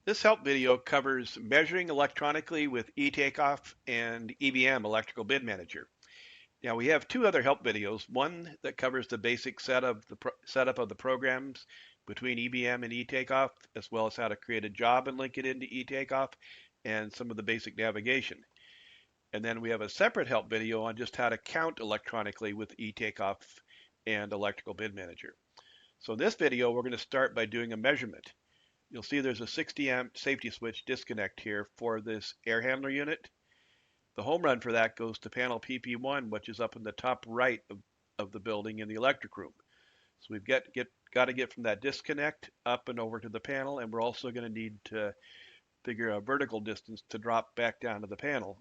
This help video covers measuring electronically with eTakeoff and EBM, Electrical Bid Manager. Now we have two other help videos, one that covers the basic setup of the programs between EBM and eTakeoff, as well as how to create a job and link it into eTakeoff and some of the basic navigation. And then we have a separate help video on just how to count electronically with eTakeoff and Electrical Bid Manager. So in this video, we're going to start by doing a measurement. You'll see there's a 60 amp safety switch disconnect here for this air handler unit. The home run for that goes to panel PP1, which is up in the top right of the building in the electric room. So we've got to get from that disconnect up and over to the panel, and we're also going to need to figure a vertical distance to drop back down to the panel.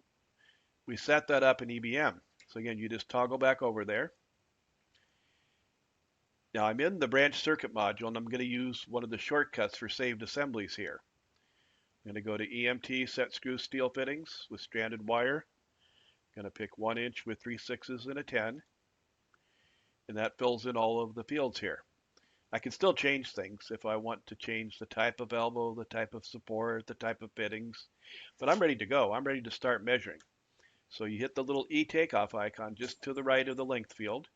We set that up in EBM. So again, you just toggle back over there. Now I'm in the branch circuit module, and I'm going to use one of the shortcuts for saved assemblies here. I'm going to go to EMT, set screw steel fittings with stranded wire. I'm going to pick 1 inch with 3/6 and a 10. And that fills in all of the fields here. I can still change things if I want to change the type of elbow, the type of support, the type of fittings. But I'm ready to go. I'm ready to start measuring. So you hit the little eTakeoff icon just to the right of the length field.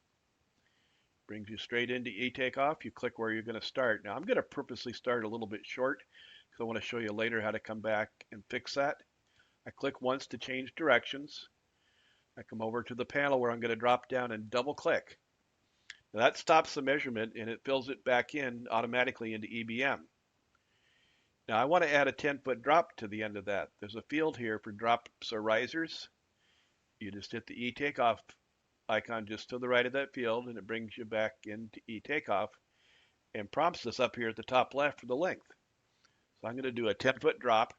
Brings you straight into eTakeoff. You click where you're going to start. Now I'm going to purposely start a little bit short because I want to show you later how to come back and fix that. I click once to change directions. I come over to the panel where I'm going to drop down and double click. Now that stops the measurement and it fills it back in automatically into EBM. Now I want to add a 10-foot drop to the end of that. There's a field here for drops or risers. You just hit the eTakeoff icon just to the right of that field and it brings you back into eTakeoff and prompts us up here at the top left for the length. So I'm going to do a 10-foot drop.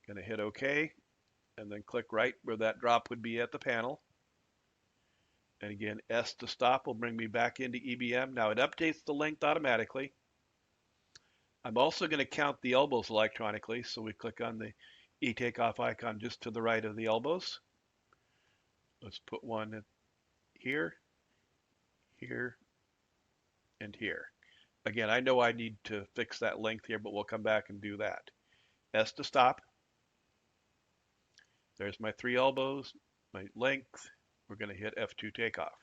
Going to hit OK and then click right where that drop would be at the panel. And again, S to stop will bring me back into EBM. Now it updates the length automatically. I'm also going to count the elbows electronically. So we click on the eTakeoff icon just to the right of the elbows. Let's put one here, here, and here. Again, I know I need to fix that length here, but we'll come back and do that. S to stop. There's my 3 elbows, my length. We're going to hit F2 takeoff.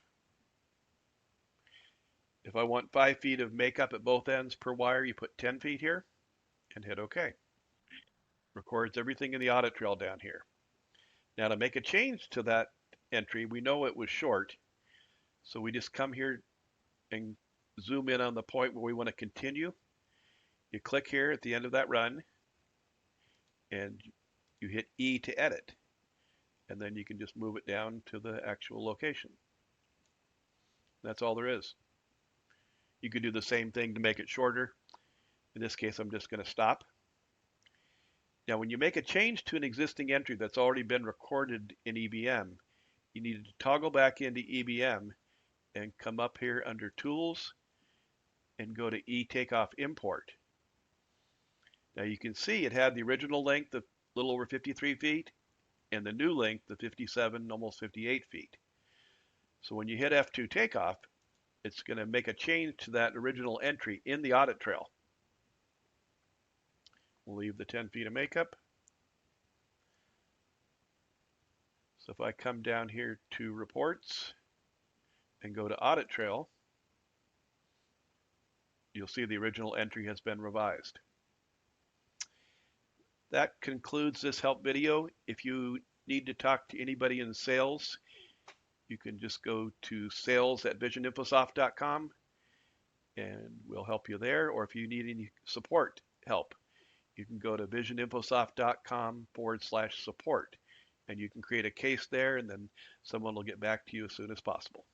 If I want 5 feet of makeup at both ends per wire, you put 10 feet here and hit OK. Records everything in the audit trail down here. Now to make a change to that entry, we know it was short. So we just come here and zoom in on the point where we want to continue. You click here at the end of that run and you hit E to edit. And then you can just move it down to the actual location. That's all there is. You could do the same thing to make it shorter. In this case, I'm just going to stop. Now, when you make a change to an existing entry that's already been recorded in EBM, you need to toggle back into EBM and come up here under Tools and go to eTakeoff Import. Now you can see it had the original length of a little over 53 feet and the new length of 57, almost 58 feet. So when you hit F2 takeoff, it's going to make a change to that original entry in the audit trail. We'll leave the 10 feet of makeup. So if I come down here to reports and go to audit trail, you'll see the original entry has been revised. That concludes this help video. If you need to talk to anybody in sales, you can just go to sales@visioninfosoft.com and we'll help you there. Or if you need any support help, you can go to visioninfosoft.com/support and you can create a case there and then someone will get back to you as soon as possible.